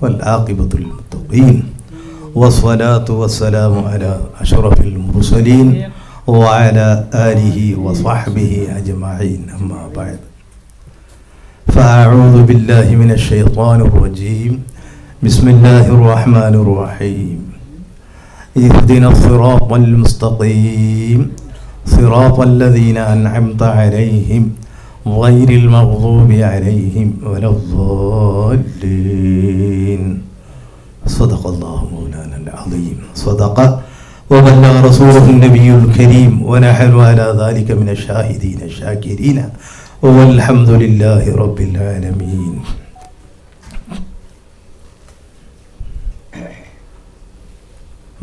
والعاقبة للمتقين والصلاة والسلام على أشرف المرسلين وعلى آله وصحبه أجمعين أما بعد فأعوذ بالله من الشيطان الرجيم بسم الله الرحمن الرحيم اهدنا الصراط المستقيم صراط الذين أنعمت عليهم غير المغضوب عليهم ولا الضالين صدق الله مولانا العظيم صدق وبلغ رسوله النبي الكريم ونحن على ذلك من الشاهدين الشاكرين والحمد لله رب العالمين.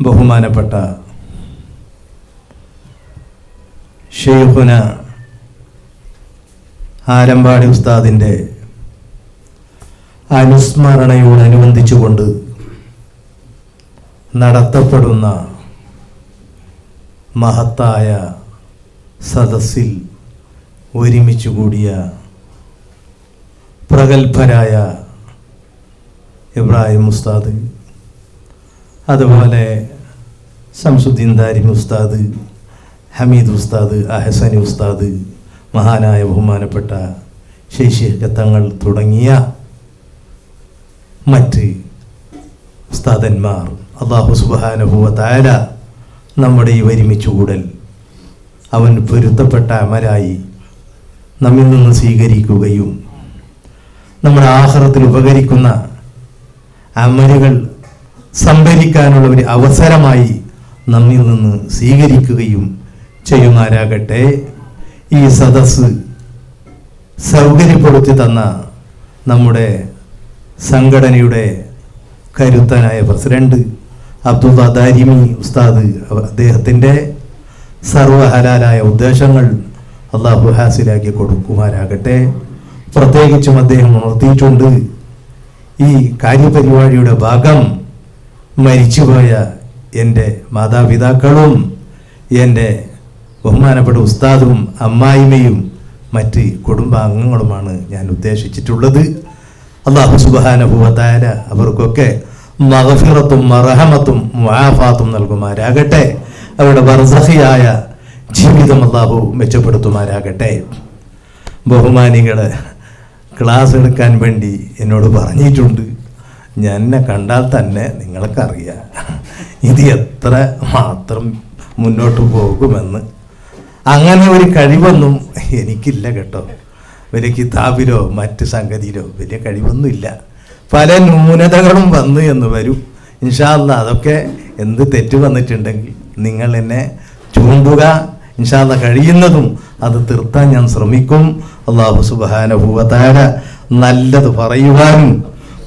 ബഹുമാനപ്പെട്ട ഷെയ്ഖുന ആലമ്പാടി ഉസ്താദിൻ്റെ അനുസ്മരണയോടനുബന്ധിച്ചുകൊണ്ട് നടത്തപ്പെടുന്ന മഹത്തായ സദസ്സിൽ ഒരുമിച്ച് കൂടിയ പ്രഗത്ഭരായ ഇബ്രാഹിം ഉസ്താദ്, അതുപോലെ ശംസുദ്ദീൻ ദാരിമി ഉസ്താദ്, ഹമീദ് ഉസ്താദ്, അഹസനി ഉസ്താദ്, മഹാനായ ബഹുമാനപ്പെട്ട ശൈഖ് തങ്ങൾ തുടങ്ങിയ മറ്റ് ഉസ്താദന്മാർ, അല്ലാഹു സുബ്ഹാനഹു വ തആല നമ്മുടെ ഈ ഒരുമിച്ചുകൂടൽ അവൻ പൊരുത്തപ്പെട്ട അമലായി നമ്മിൽ നിന്ന് സ്വീകരിക്കുകയും നമ്മുടെ ആഖിറത്തിൽ ഉപകരിക്കുന്ന അമലുകൾ സംഭരിക്കാനുള്ള ഒരു അവസരമായി നമ്മിൽ നിന്ന് സ്വീകരിക്കുകയും ചെയ്യുമാരാകട്ടെ. ഈ സദസ്സ് സൗകര്യപ്പെടുത്തി തന്ന നമ്മുടെ സംഘടനയുടെ കരുത്തനായ പ്രസിഡന്റ് അബ്ദുള്ള ദാരിമി ഉസ്താദ്, അദ്ദേഹത്തിൻ്റെ സർവഹലാലായ ഉദ്ദേശങ്ങൾ അള്ളാഹു ഹാസിലാക്കി കൊടുക്കുമാരാകട്ടെ. പ്രത്യേകിച്ചും അദ്ദേഹം ഉണർത്തിയിട്ടുണ്ട്, ഈ കാര്യപരിപാടിയുടെ ഭാഗം മരിച്ചുപോയ എൻ്റെ മാതാപിതാക്കളും എൻ്റെ ബഹുമാനപ്പെട്ട ഉസ്താദും അമ്മായിമ്മയും മറ്റ് കുടുംബാംഗങ്ങളുമാണ് ഞാൻ ഉദ്ദേശിച്ചിട്ടുള്ളത്. അല്ലാഹു സുബ്ഹാനഹു വ തആല അവർക്കൊക്കെ മഗ്ഫിറത്തും മർഹമത്തും മുആഫാത്തും നൽകുമാരാകട്ടെ. അവരുടെ ബർസഖിയായ ജീവിതം അല്ലാഹു മെച്ചപ്പെടുത്തുമാരാകട്ടെ. ബഹുമാനികളെ ക്ലാസ് എടുക്കാൻ വേണ്ടി എന്നോട് പറഞ്ഞിട്ടുണ്ട്. ഞാൻ എന്നെ കണ്ടാൽ തന്നെ നിങ്ങൾക്കറിയാം ഇത് എത്ര മാത്രം മുന്നോട്ട് പോകുമെന്ന്. അങ്ങനെ ഒരു കഴിവൊന്നും എനിക്കില്ല കേട്ടോ. വലിയ കിതാബിലോ മറ്റ് സംഗതിയിലോ വലിയ കഴിവൊന്നുമില്ല. പല ന്യൂനതകളും വന്നു എന്ന് വരും. ഇൻഷാ അല്ലാഹ് അതൊക്കെ എന്ത് തെറ്റ് വന്നിട്ടുണ്ടെങ്കിൽ നിങ്ങൾ എന്നെ ചൂണ്ടുക. ഇൻഷാ അല്ലാഹ് കഴിയുന്നതും അത് തിരുത്താൻ ഞാൻ ശ്രമിക്കും. അല്ലാഹു സുബ്ഹാനഹു വ തആല നല്ലത് പറയുവാനും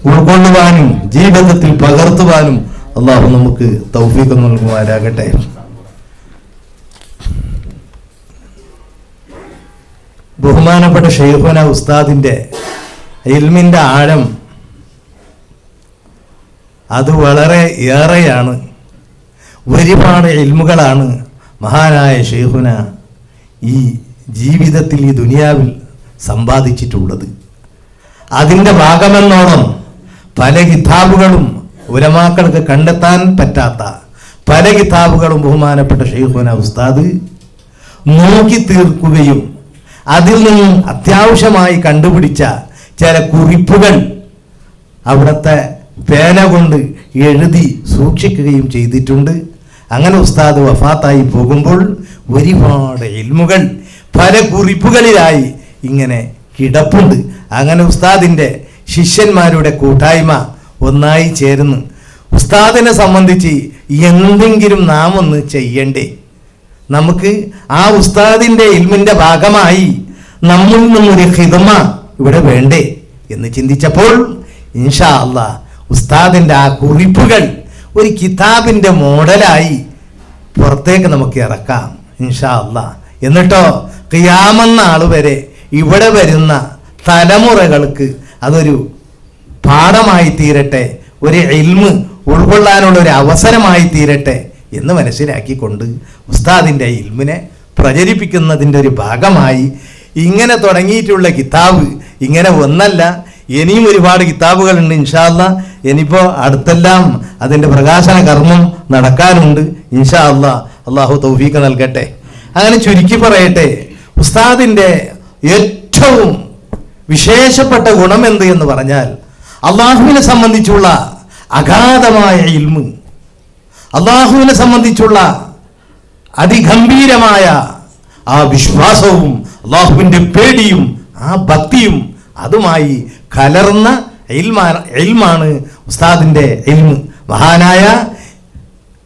ഉൾക്കൊള്ളുവാനും ജീവിതത്തിൽ പകർത്തുവാനും അല്ലാഹു നമുക്ക് തൗഫീഖ് നൽകുമാരാകട്ടെ. ബഹുമാനപ്പെട്ട ഷെയ്ഖുന ഉസ്താദിൻ്റെ ഇൽമിൻ്റെ ആഴം അത് വളരെ ഏറെയാണ്. ഒരുപാട് ഇൽമുകളാണ് മഹാനായ ഷെയ്ഖുന ഈ ജീവിതത്തിൽ ഈ ദുനിയാവിൽ സമ്പാദിച്ചിട്ടുള്ളത്. അതിൻ്റെ ഭാഗമെന്നോണം പല കിതാബുകളും ഉലമാക്കൾക്ക് കണ്ടെത്താൻ പറ്റാത്ത പല കിതാബുകളും ബഹുമാനപ്പെട്ട ഷെയ്ഖുന ഉസ്താദ് നോക്കി തീർക്കുകയും അതിൽ നിന്നും അത്യാവശ്യമായി കണ്ടുപിടിച്ച ചില കുറിപ്പുകൾ അവിടുത്തെ പേന കൊണ്ട് എഴുതി സൂക്ഷിക്കുകയും ചെയ്തിട്ടുണ്ട്. അങ്ങനെ ഉസ്താദ് വഫാത്തായി പോകുമ്പോൾ ഒരുപാട് ഇൽമുകൾ പല കുറിപ്പുകളിലായി ഇങ്ങനെ കിടപ്പുണ്ട്. അങ്ങനെ ഉസ്താദിൻ്റെ ശിഷ്യന്മാരുടെ കൂട്ടായ്മ ഒന്നായി ചേർന്ന് ഉസ്താദിനെ സംബന്ധിച്ച് എന്തെങ്കിലും നാം ഒന്ന് ചെയ്യണ്ടേ, നമുക്ക് ആ ഉസ്താദിൻ്റെ ഇൽമിൻ്റെ ഭാഗമായി നമ്മിൽ നിന്നൊരു ഖിദ്മ ഇവിടെ വേണ്ടേ എന്ന് ചിന്തിച്ചപ്പോൾ ഇൻഷാ അല്ലാഹ് ഉസ്താദിൻ്റെ ആ കുറിപ്പുകൾ ഒരു കിതാബിൻ്റെ മോഡലായി പുറത്തേക്ക് നമുക്ക് ഇറക്കാം ഇൻഷാ അല്ലാഹ്. എന്നിട്ടോ ഖിയാമത്ത് നാൾ വരെ ഇവിടെ വരുന്ന തലമുറകൾക്ക് അതൊരു പാഠമായി തീരട്ടെ, ഒരു ഇൽമ് ഉൾക്കൊള്ളാനുള്ള ഒരു അവസരമായി തീരട്ടെ എന്ന് മനസ്സിലാക്കിക്കൊണ്ട് ഉസ്താദിൻ്റെ ഇൽമിനെ പ്രചരിപ്പിക്കുന്നതിൻ്റെ ഒരു ഭാഗമായി ഇങ്ങനെ തുടങ്ങിയിട്ടുള്ള കിതാബ് ഇങ്ങനെ ഒന്നല്ല, ഇനിയും ഒരുപാട് കിതാബുകളുണ്ട്. ഇൻഷാ അല്ലാഹ് ഇനിയിപ്പോൾ അടുത്തെല്ലാം അതിൻ്റെ പ്രകാശന കർമ്മം നടക്കാനുണ്ട്. ഇൻഷാ അല്ലാഹ്, അള്ളാഹു തൗഫീഖ് നൽകട്ടെ. അങ്ങനെ ചുരുക്കി പറയട്ടെ, ഉസ്താദിൻ്റെ ഏറ്റവും വിശേഷപ്പെട്ട ഗുണം എന്ത് എന്ന് പറഞ്ഞാൽ അള്ളാഹുവിനെ സംബന്ധിച്ചുള്ള അഗാധമായ ഇൽമ്, അള്ളാഹുവിനെ സംബന്ധിച്ചുള്ള അതിഗംഭീരമായ ആ വിശ്വാസവും അള്ളാഹുവിൻ്റെ പേടിയും ആ ഭക്തിയും അതുമായി കലർന്ന ഇൽമാണ് ഉസ്താദിൻ്റെ ഇൽമ്. മഹാനായ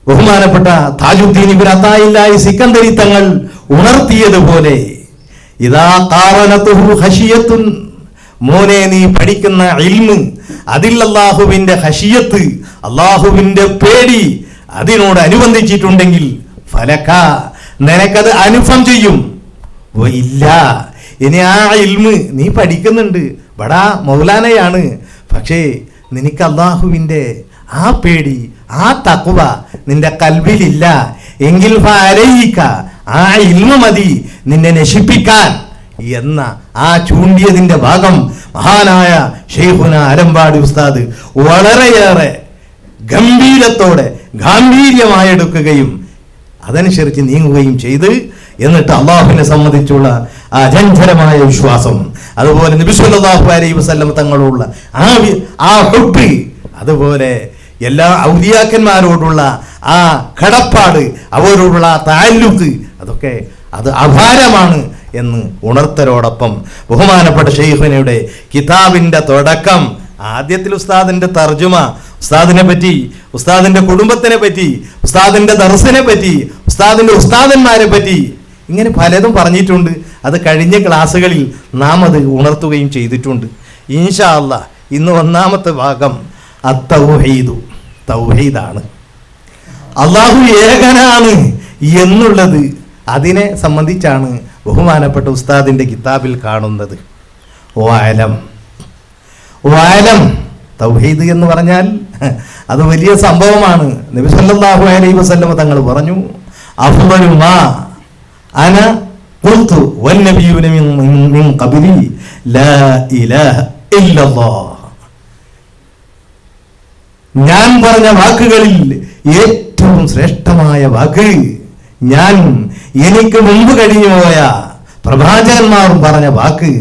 ബഹുമാനപ്പെട്ട താജുദ്ദീൻ ഇബ്നു അത്താഇല്ലാഹി സിക്കന്ദരി തങ്ങൾ ഉണർത്തിയതുപോലെ, ഇദാ ഖാറനതുഹു ഖശിയത്തുൻ, മോനെ നീ പഠിക്കുന്ന ഇൽമ് അതിൽ അല്ലാഹുവിൻ്റെ ഖശിയത്ത്, അല്ലാഹുവിൻ്റെ പേടി അതിനോട് അനുബന്ധിച്ചിട്ടുണ്ടെങ്കിൽ ഫലക, നിനക്കത് അനുഭവം ചെയ്യും. ഇല്ല, ഇനി ആ ഇൽമ് നീ പഠിക്കുന്നുണ്ട്, ബടാ മൗലാനയാണ്, പക്ഷേ നിനക്ക് അല്ലാഹുവിൻ്റെ ആ പേടി ആ തഖ്വ നിന്റെ കൽബിലില്ല എങ്കിൽ ഫഅലൈക, ആ ഇൽമ മതി നിന്നെ നശിപ്പിക്കാൻ എന്ന ആ ചൂണ്ടിയതിൻ്റെ ഭാഗം മഹാനായ ശൈഖുന അരമ്പാടി ഉസ്താദ് വളരെയേറെ ഗംഭീരത്തോടെ ഗാംഭീര്യമായെടുക്കുകയും അതനുസരിച്ച് നീങ്ങുകയും ചെയ്ത്, എന്നിട്ട് അള്ളാഹുവിനെ സംബന്ധിച്ചുള്ള അചഞ്ചലമായ വിശ്വാസം, അതുപോലെ നബി സല്ലല്ലാഹു അലൈഹി വസല്ലം തങ്ങളുള്ള ആ ഹുബ്ബ്, അതുപോലെ എല്ലാ ഔലിയാക്കന്മാരോടുള്ള ആ കടപ്പാട്, അവരോടുള്ള തഅല്ലുഖ്, അതൊക്കെ അത് അപാരമാണ് എന്ന് ഉണർത്തലോടൊപ്പം ബഹുമാനപ്പെട്ട ശൈഖുനയുടെ കിതാബിൻ്റെ തുടക്കം, ആദ്യത്തിൽ ഉസ്താദിൻ്റെ തർജുമ, ഉസ്താദിനെ പറ്റി, ഉസ്താദിൻ്റെ കുടുംബത്തിനെ പറ്റി, ഉസ്താദിൻ്റെ ദർസിനെ പറ്റി, ഉസ്താദിൻ്റെ ഉസ്താദന്മാരെ പറ്റി, ഇങ്ങനെ പലതും പറഞ്ഞിട്ടുണ്ട്. അത് കഴിഞ്ഞ ക്ലാസ്സുകളിൽ നാം അത് ഉണർത്തുകയും ചെയ്തിട്ടുണ്ട്. ഇൻഷാ അല്ലാഹ് ഇന്ന് ഒന്നാമത്തെ ഭാഗം അത്തൗഹീദ്, തൗഹീദാണ്. അള്ളാഹു ഏകനാണ് എന്നുള്ളത്, അതിനെ സംബന്ധിച്ചാണ് ബഹുമാനപ്പെട്ട ഉസ്താദിൻ്റെ കിതാബിൽ കാണുന്നത്. വഅലം, വഅലം, തൗഹീദ് എന്ന് പറഞ്ഞാൽ അത് വലിയ സംഭവമാണ്. നബി സല്ലല്ലാഹു അലൈഹി വസല്ലം തങ്ങൾ പറഞ്ഞു, അഫ്ളലു മാ അന ഖുൽതു വന്നബിയ്യുന മിൻ ഖബ്ലി ലാ ഇലാഹ ഇല്ലല്ലാഹ്. ഞാൻ പറഞ്ഞ വാക്കുകളിൽ ഏറ്റവും ശ്രേഷ്ഠമായ വാക്ക്, ഞാൻ എനിക്ക് മുമ്പ് കഴിഞ്ഞുപോയ പ്രവാചകന്മാരും പറഞ്ഞ വാക്ക്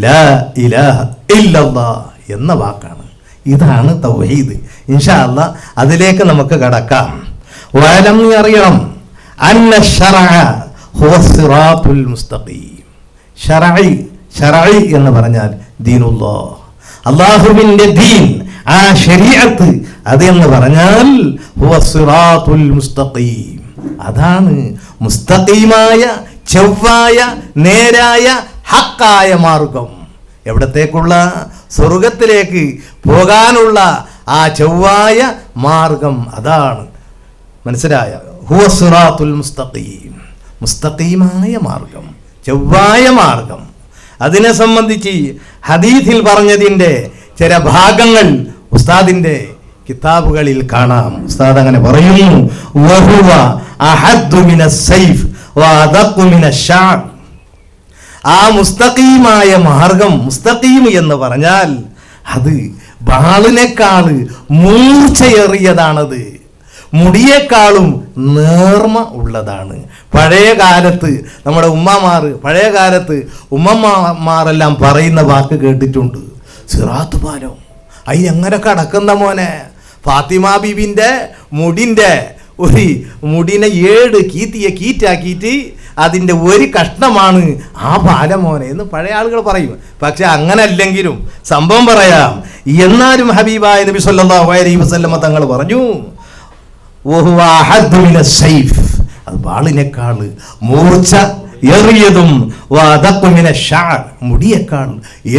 ലാ ഇലാഹ ഇല്ലല്ലാഹ് എന്ന വാക്കാണ്. ഇതാണ് തൗഹീദ്. ഇൻഷാ അല്ലാഹ് അതിലേക്ക് നമുക്ക് കടക്കാം. വഅലം, നീ അറിയണം, അന്ന ശറഅ ഹുവ സിറാത്തുൽ മുസ്തഖീം. ശറഇ എന്ന് പറഞ്ഞാൽ ദീനുല്ലാഹ്, അല്ലാഹുവിൻ്റെ ദീൻ, ആ ശരീഅത്ത്, അതെന്ന് പറഞ്ഞാൽ ഹുവ സിറാത്തുൽ മുസ്തഖീം, അതാണ് മുസ്തഖീമായ ചൊവ്വായ നേരായ ഹക്കായ മാർഗം. എവിടത്തേക്കുള്ള? സ്വർഗത്തിലേക്ക് പോകാനുള്ള ആ ചൊവ്വായ മാർഗം, അതാണ്. മനസ്സിലായ? ഹുവ സിറാത്തുൽ മുസ്തഖീം, മുസ്തഖീമായ മാർഗം, ചൊവ്വായ മാർഗം. അതിനെ സംബന്ധിച്ച് ഹദീസിൽ പറഞ്ഞതിൻ്റെ ചില ഭാഗങ്ങൾ ഉസ്താദിൻ്റെ കിതാബുകളിൽ കാണാം. ഉസ്താദ് അങ്ങനെ പറയുന്നു, വഹുവ അഹദ്ദു മിനസ് സൈഫ് വഅദഖു മിനശ് ശഅർ. ആ മുസ്തഖീമായ മാർഗം, മുസ്തഖീം എന്ന് പറഞ്ഞാൽ അത് വാളിനേക്കാൾ മൂർച്ചയേറിയതാണത്, മുടിയേക്കാളും നേർമ ഉള്ളതാണ്. പഴയ കാലത്ത് നമ്മുടെ പഴയ കാലത്ത് ഉമ്മമാരെല്ലാം പറയുന്ന വാക്ക് കേട്ടിട്ടുണ്ട്, സിറാത്ത് പാലം, അതിനെങ്ങനെ കടക്കുന്ന മോനെ, ഫാത്തിമ ബീബിൻ്റെ മുടിനെ 7 കീറ്റാക്കിയിട്ട് അതിൻ്റെ ഒരു കഷ്ണമാണ് ആ പാലം മോനെ എന്ന് പഴയ ആളുകൾ പറയും. പക്ഷെ അങ്ങനെ അല്ലെങ്കിലും സംഭവം പറയാം. എന്നാലും ഹബീബായ നബി സല്ലല്ലാഹു അലൈഹി വസല്ലം തങ്ങൾ പറഞ്ഞു, വഹുവ അഹദ്ദു മിനസ് സൈഫ്, അത് വാളിനേക്കാൾ മൂർച്ച ഏറിയതും, വഅദഖു മിനശ് ശഅർ, മുടിയേക്കാൾ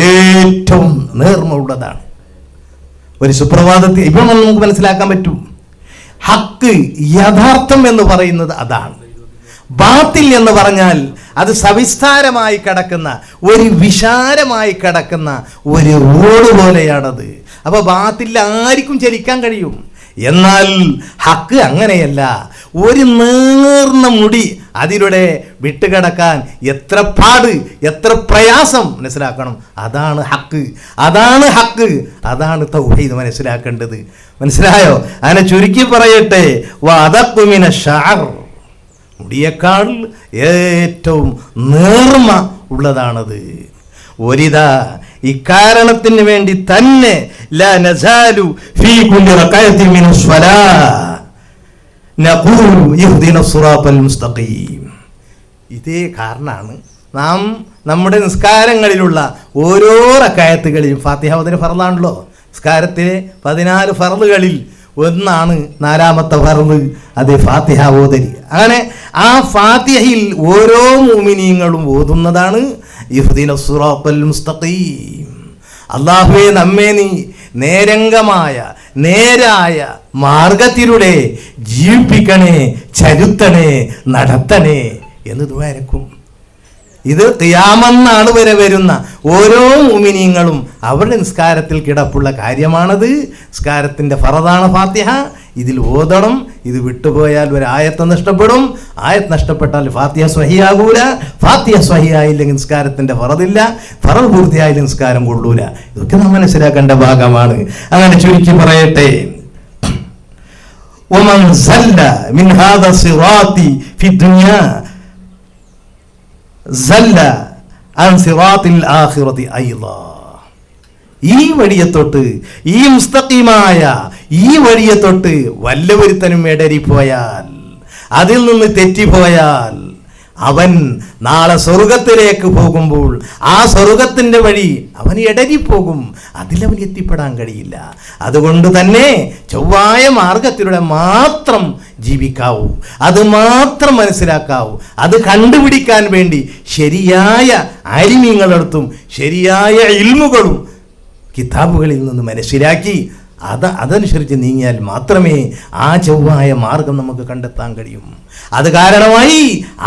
ഏറ്റവും നേർമ ഉള്ളതാണ്. ഒരു സുപ്രഭാതത്തിൽ ഇപ്പം നമുക്ക് മനസ്സിലാക്കാൻ പറ്റും, ഹക്ക്, യഥാർത്ഥം എന്ന് പറയുന്നത് അതാണ്. ബാത്തിൽ എന്ന് പറഞ്ഞാൽ അത് സവിസ്താരമായി കിടക്കുന്ന, ഒരു വിശാലമായി കിടക്കുന്ന ഒരു റോഡ് പോലെയാണത്. അപ്പോൾ ബാത്തിൽ ആർക്കും ചലിക്കാൻ കഴിയും. എന്നാൽ ഹക്ക് അങ്ങനെയല്ല, ഒരു നേർന്ന മുടി, അതിലൂടെ വിട്ടുകിടക്കാൻ എത്ര പാട്, എത്ര പ്രയാസം മനസ്സിലാക്കണം. അതാണ് ഹക്ക്, അതാണ് ഹക്ക്, അതാണ് തൗഹീദ് മനസ്സിലാക്കേണ്ടത്. മനസ്സിലായോ? അതിനെ ചുരുക്കി പറയട്ടെ, വഅദഖ്മിന ശഅർ, മുടിയേക്കാൾ ഏറ്റവും നേർമ ഉള്ളതാണത്. ഒരിതാ ഇക്കാരണത്തിന് വേണ്ടി തന്നെ ലാ നസാലു ഫീ കുല്ലി റകഅത്തിൻ മിനസ് സ്വലാ നഖൂലു ഇഹ്ദിനസ് സിറാത്തൽ മുസ്തഖീം. ഇതേ കാരണമാണ് നാം നമ്മുടെ നിസ്കാരങ്ങളിലുള്ള ഓരോ റകഅത്തുകളിലും, ഫാത്തിഹ ഓതൽ ഫർളാണല്ലോ, നിസ്കാരത്തിലെ 14 ഫർളുകളിൽ ഒന്നാണ് 4ാമത്തെ ഫർള്, അത് ഫാത്തിഹ ഓതൽ. അങ്ങനെ ആ ഫാത്തിഹയിൽ ഓരോ മുഅ്മിനീങ്ങളും ഓതുന്നതാണ് ഇഹ്ദിനസ് സിറാത്തൽ മുസ്തഖീം. അല്ലാഹുവേ, നമ്മെ നീ നേരംഗമായ നേരായ മാർഗത്തിലൂടെ ജീവിപ്പിക്കണേ, ചരുത്തണേ, നടത്തണേ എന്ന് ദുആരക്കും. ഇത് ഖിയാമത്ത് നാൾ വരെ വരുന്ന ഓരോ മുഅ്മിനീങ്ങളും അവരുടെ നിസ്കാരത്തിൽ കിടപ്പുള്ള കാര്യമാണത്. നിസ്കാരത്തിൻ്റെ ഫറദാണ് ഫാത്തിഹ. ഇതിൽ ഓതണം. ഇത് വിട്ടുപോയാൽ ഒരു ആയത്ത് നഷ്ടപ്പെടും. ആയത്ത് നഷ്ടപ്പെട്ടാൽ ഫാത്തിഹ സ്വഹിയാകൂല. ഫാത്തിഹ സ്വഹിയായില്ലെങ്കിൽ നിസ്കാരത്തിൻ്റെ ഫറദില്ല. ഫറദ് പൂർത്തിയായില്ലെങ്കിൽ നിസ്കാരം കൊള്ളൂല. ഇതൊക്കെ നാം മനസ്സിലാക്കേണ്ട ഭാഗമാണ്. അങ്ങനെ ചുരുക്കി പറയട്ടെ, ومن زل من هذا الصراط في الدنيا زل عن صراط الآخرة أيضا. ഈ വഴിയെ തൊട്ട്, ഈ മുസ്തഖീമായ ഈ വഴിയെ തൊട്ട് വല്ലവരുത്തനും ഇടറിപ്പോയാൽ, അതിൽ നിന്ന് തെറ്റിപ്പോയാൽ, അവൻ നാളെ സ്വർഗത്തിലേക്ക് പോകുമ്പോൾ ആ സ്വർഗത്തിൻ്റെ വഴി അവൻ ഇടറിപ്പോകും. അതിലവൻ എത്തിപ്പെടാൻ കഴിയില്ല. അതുകൊണ്ട് തന്നെ ചൊവ്വായ മാർഗത്തിലൂടെ മാത്രം ജീവിക്കാവൂ, അത് മാത്രം മനസ്സിലാക്കാവൂ. അത് കണ്ടുപിടിക്കാൻ വേണ്ടി ശരിയായ ആലിമീങ്ങളെടുത്തും ശരിയായ ഇൽമുകളും കിതാബുകളിൽ നിന്ന് മനസ്സിലാക്കി അതനുസരിച്ച് നീങ്ങിയാൽ മാത്രമേ ആ ചൊവ്വായ മാർഗം നമുക്ക് കണ്ടെത്താൻ കഴിയും. അത് കാരണമായി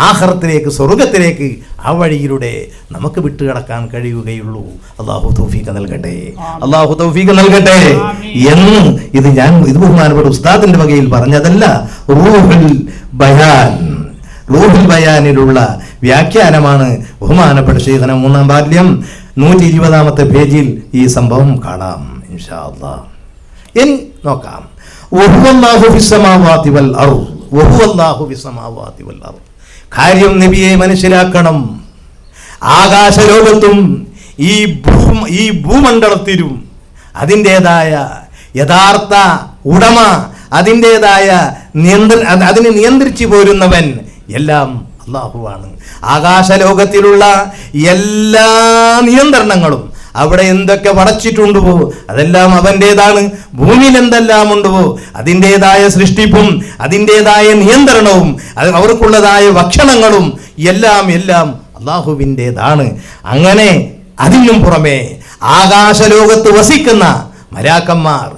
ആഖിറത്തിലേക്ക്, സ്വർഗത്തിലേക്ക് ആ വഴിയിലൂടെ നമുക്ക് വിട്ടുകിടക്കാൻ കഴിയുകയുള്ളൂ. അല്ലാഹു തൗഫീഖ് നൽകട്ടെ, അല്ലാഹു തൗഫീഖ് നൽകട്ടെ. എന്ന് ഇത് ബഹുമാനപ്പെട്ട ഉസ്താദിന്റെ വകയിൽ പറഞ്ഞതല്ല. റൂഹുൽ ബയാനിലുള്ള വ്യാഖ്യാനമാണ്. ബഹുമാനപ്പെട്ട ശൈഖുന 3-ാം വാല്യം 120-ാമത്തെ പേജിൽ ഈ സംഭവം കാണാം ഇൻഷാ അല്ലാഹ്. ഇനി നോക്കാം. കാര്യം നബിയെ മനസ്സിലാക്കണം. ആകാശലോകത്തും ഈ ഭൂമണ്ഡലത്തിലും അതിൻ്റെതായ യഥാർത്ഥ ഉടമ, അതിൻ്റെതായ അതിനെ നിയന്ത്രിച്ചു പോരുന്നവൻ എല്ലാം അല്ലാഹുവാണ്. ആകാശലോകത്തിലുള്ള എല്ലാ നിയന്ത്രണങ്ങളും, അവിടെ എന്തൊക്കെ പടച്ചിട്ടുണ്ടോ അതെല്ലാം അവൻ്റേതാണ്. ഭൂമിയിൽ എന്തെല്ലാം ഉണ്ടോ അതിൻ്റെതായ സൃഷ്ടിപ്പും അതിൻ്റെതായ നിയന്ത്രണവും അവർക്കുള്ളതായ ഭക്ഷണങ്ങളും എല്ലാം അല്ലാഹുവിൻ്റേതാണ്. അങ്ങനെ അതിനും പുറമെ ആകാശലോകത്ത് വസിക്കുന്ന മലാക്കന്മാർ,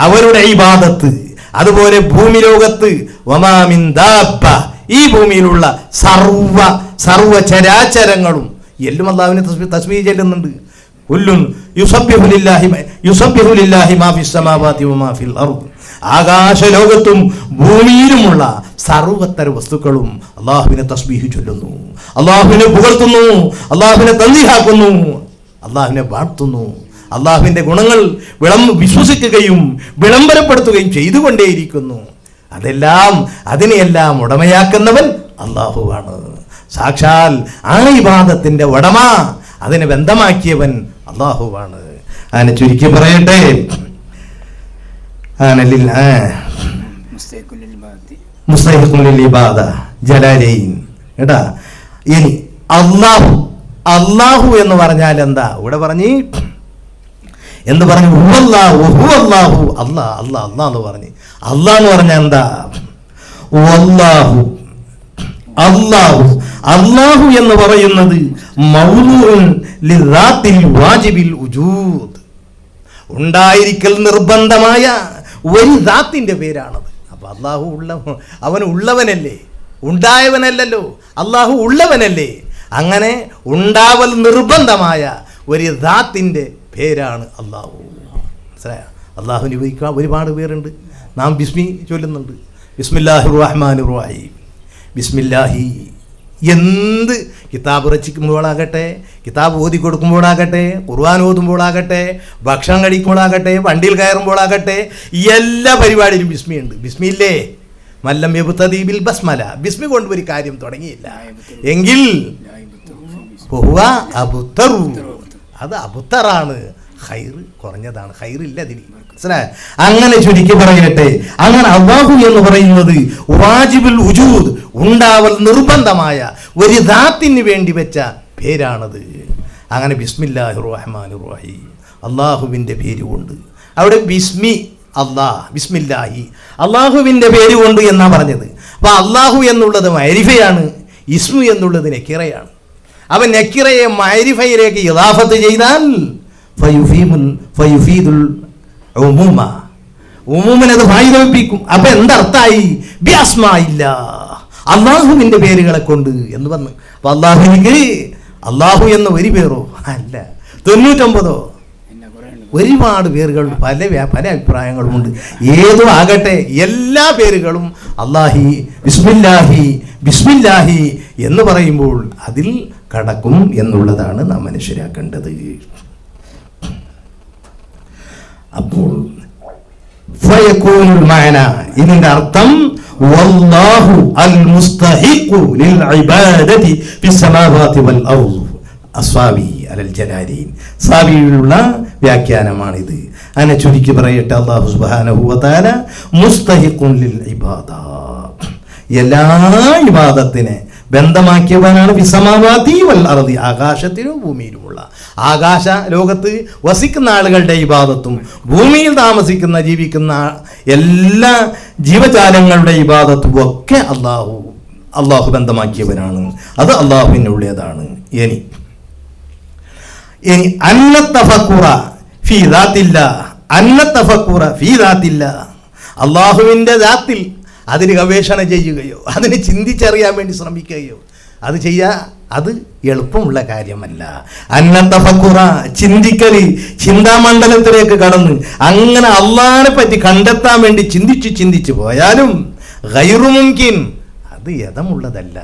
അവരുടെ ഇബാദത്ത്, അതുപോലെ ഭൂമി ലോകത്ത് വമാ മിൻ ദാബ്ബ, ഈ ഭൂമിയിലുള്ള സർവ ചരാചരങ്ങളും എല്ലാം അല്ലാഹുവിനെ തസ്ബീഹ് ചെല്ലുന്നുണ്ട്. കുല്ലുൻ യുസബ്ബിഹു ലില്ലാഹി മാ ഫിസ് സമാവാതി വമാ ഫിൽ അർദ്. ആകാശലോകത്തും ഭൂമിയിലുമുള്ള സർവ്വതര വസ്തുക്കളും അല്ലാഹുവിനെ തസ്ബീഹ് ചൊല്ലുന്നു, അല്ലാഹുവിനെ പുകഴ്ത്തുന്നു, അല്ലാഹുവിനെ തൻസീഹാക്കുന്നു, അല്ലാഹുവിനെ വാഴ്ത്തുന്നു. അല്ലാഹുവിൻ്റെ ഗുണങ്ങൾ വിശ്വസിക്കുകയും വിളംബരപ്പെടുത്തുകയും ചെയ്തുകൊണ്ടേയിരിക്കുന്നു. അതിനെയെല്ലാം ഉടമയാക്കുന്നവൻ അല്ലാഹുവാണ്. സാക്ഷാൽ ആ ഇബാദത്തിന്റെ ഉടമ, അതിനെ ബന്ധമാക്കിയവൻ അല്ലാഹുവാണ്. അതിനെ ചുരുക്കി പറയട്ടെ, ഇനി അല്ലാഹു എന്ന് പറഞ്ഞാൽ എന്താ? ഇവിടെ എന്ന് പറഞ്ഞു എന്ന് പറഞ്ഞു. അല്ലാഹ് എന്ന് പറഞ്ഞാൽ എന്താ? അല്ലാഹു എന്ന് പറയുന്നത് ഉണ്ടായിരിക്കൽ നിർബന്ധമായ ഒരു ദാത്തിന്റെ പേരാണത്. അപ്പൊ അല്ലാഹു അവൻ ഉള്ളവനല്ലേ, ഉണ്ടായവനല്ലല്ലോ. അല്ലാഹു ഉള്ളവനല്ലേ. അങ്ങനെ ഉണ്ടാവൽ നിർബന്ധമായ ഒരു ദാത്തിന്റെ പേരാണ് അല്ലാഹു. അല്ലാഹുവിന് ഉപയോഗിക്കാൻ ഒരുപാട് പേരുണ്ട്. നാം ബിസ്മി ചൊല്ലുന്നുണ്ട്. ബിസ്മില്ലാഹിർ റഹ്മാനിർ റഹീം, ബിസ്മില്ലാഹി എന്ത് കിതാബ് റച്ചിക്കുമ്പോഴാകട്ടെ, കിതാബ് ഓതി കൊടുക്കുമ്പോഴാകട്ടെ, ഖുർആൻ ഓതുമ്പോഴാകട്ടെ, ഭക്ഷണം കഴിക്കുമ്പോഴാകട്ടെ, വണ്ടിയിൽ കയറുമ്പോഴാകട്ടെ, എല്ലാ പരിപാടിയിലും ബിസ്മിയുണ്ട്. ബിസ്മിയില്ലേ? മല്ലം യബ്തദി ബിൽ ബസ്മല, ബിസ്മി കൊണ്ട് ഒരു കാര്യം തുടങ്ങിയില്ല എങ്കിൽ അത് അബുത്തറാണ്, ഖൈർ കുറഞ്ഞതാണ്, ഖൈറില്ല അതിൽ. മനസ്സിലായോ? അങ്ങനെ ചുരുക്കി പറയട്ടെ, അങ്ങനെ അല്ലാഹു എന്ന് പറയുന്നത് വാജിബുൽ വുജൂദ്, ഉണ്ടാവൽ നിർബന്ധമായ ഒരു ദാത്തിന് വേണ്ടി വെച്ച പേരാണത്. അങ്ങനെ ബിസ്മില്ലാഹിർ റഹ്മാനിർ റഹീം, അള്ളാഹുവിൻ്റെ പേര് കൊണ്ട്. അവിടെ ബിസ്മി അള്ളാഹ്, ബിസ്മില്ലാഹി അള്ളാഹുവിൻ്റെ പേര് കൊണ്ട് എന്നാ പറഞ്ഞത്. അപ്പോൾ അള്ളാഹു എന്നുള്ളത് മഅരിഫയാണ്, ഇസ്മു എന്നുള്ളത് നക്കിറയാണ്. അവൻ നക്കിറയെ മഅരിഫയിലേക്ക് ഇദാഫത്ത് ചെയ്താൽ ഫയുഫീദുൽ ഉമൂമ, ഉമൂമിനത് ഫായിദപ്പിക്കും. അപ്പം എന്തർത്ഥായി? ബിഅസ്മാഇല്ല, അള്ളാഹുവിൻ്റെ പേരുകളെ കൊണ്ട് എന്ന് വന്ന്. അപ്പം അള്ളാഹുവിന് അള്ളാഹു എന്ന ഒരു പേരോ അല്ല, 99 ഒരുപാട് പേരുകൾ, പല അഭിപ്രായങ്ങളുമുണ്ട്. ഏതും ആകട്ടെ, എല്ലാ പേരുകളും അല്ലാഹി, ബിസ്മില്ലാഹി, ബിസ്മില്ലാഹി എന്ന് പറയുമ്പോൾ അതിൽ കടക്കും എന്നുള്ളതാണ് നാം മനസ്സിലാക്കേണ്ടത്. അപ്പോൾ ഫയകൂനുൽ മഅന, ഇതിന്റെ അർത്ഥം വല്ലാഹു അൽ മുസ്തഹിഖു ലിൽ ഇബാദതി ഫിസ് സമാവാതി വൽ അർദ്. അസ്വാബി അലൽ ജലാലീൻ, സാബിയിലുള്ള വ്യാഖ്യാനമാണിത്. അങ്ങനെ ചുരുക്കി പറയട്ടെ, അല്ലാഹു സുബ്ഹാനഹു വ തആല മുസ്തഹിഖുൻ ലിൽ ഇബാദ, എല്ലാ ഇബാദത്തിനെ ബന്ധമാക്കിയവനാണ്. ഫിസ്സമാവാതി വൽ അർദി, ആകാശത്തിലും ഭൂമിയിലുമുള്ള. ആകാശ ലോകത്ത് വസിക്കുന്ന ആളുകളുടെ ഇബാദത്തും ഭൂമിയിൽ താമസിക്കുന്ന ജീവിക്കുന്ന എല്ലാ ജീവജാലങ്ങളുടെ ഇബാദത്തും ഒക്കെ അള്ളാഹു ബന്ധമാക്കിയവനാണ്. അത് അള്ളാഹുവിനുള്ളതാണ്. ഇനി അന്നത്തഫക്കുറ ഫീ ദാത്തില്ലാഹ്, അന്നത്തഫക്കുറ ഫീ ദാത്തില്ലാഹ്, അള്ളാഹുവിൻ്റെ ദാത്തിൽ അതിന് ഗവേഷണം ചെയ്യുകയോ അതിനെ ചിന്തിച്ചറിയാൻ വേണ്ടി ശ്രമിക്കുകയോ അത് അത് എളുപ്പമുള്ള കാര്യമല്ല. അന്നത്തഫക്കുറ, ചിന്തിക്കല്, ചിന്താമണ്ഡലത്തിലേക്ക് കടന്ന് അങ്ങനെ അള്ളാഹിനെ പറ്റി കണ്ടെത്താൻ വേണ്ടി ചിന്തിച്ചു പോയാലും ഗൈറു മുംകിൻ, അത് യഥമുള്ളതല്ല,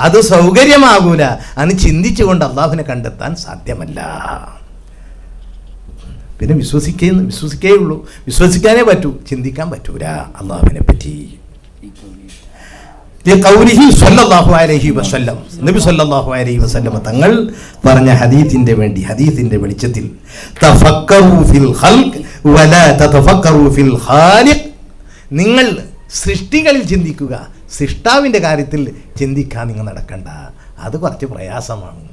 അത് സൗകര്യമാകൂല. അത് ചിന്തിച്ചുകൊണ്ട് അള്ളാഹുവിനെ കണ്ടെത്താൻ സാധ്യമല്ല. പിന്നെ വിശ്വസിക്കേയുള്ളൂ, വിശ്വസിക്കാനേ പറ്റൂ, ചിന്തിക്കാൻ പറ്റൂല അള്ളാഹുവിനെ പറ്റി. ഖൗലിഹി സ്വല്ലല്ലാഹു അലൈഹി വസല്ലം, നബി സ്വല്ലല്ലാഹു അലൈഹി വസല്ലം തങ്ങൾ പറഞ്ഞ ഹദീസിന്റെ വെളിച്ചത്തിൽ തഫക്കറു ഫിൽ ഖൽഖ് വലാ തതഫക്കറു ഫിൽ ഖാലിഖ്, നിങ്ങൾ സൃഷ്ടികളിൽ ചിന്തിക്കുക, സൃഷ്ടാവിൻ്റെ കാര്യത്തിൽ ചിന്തിക്കാൻ നിങ്ങൾ നടക്കണ്ട. അത് കുറച്ച് പ്രയാസമാണ്,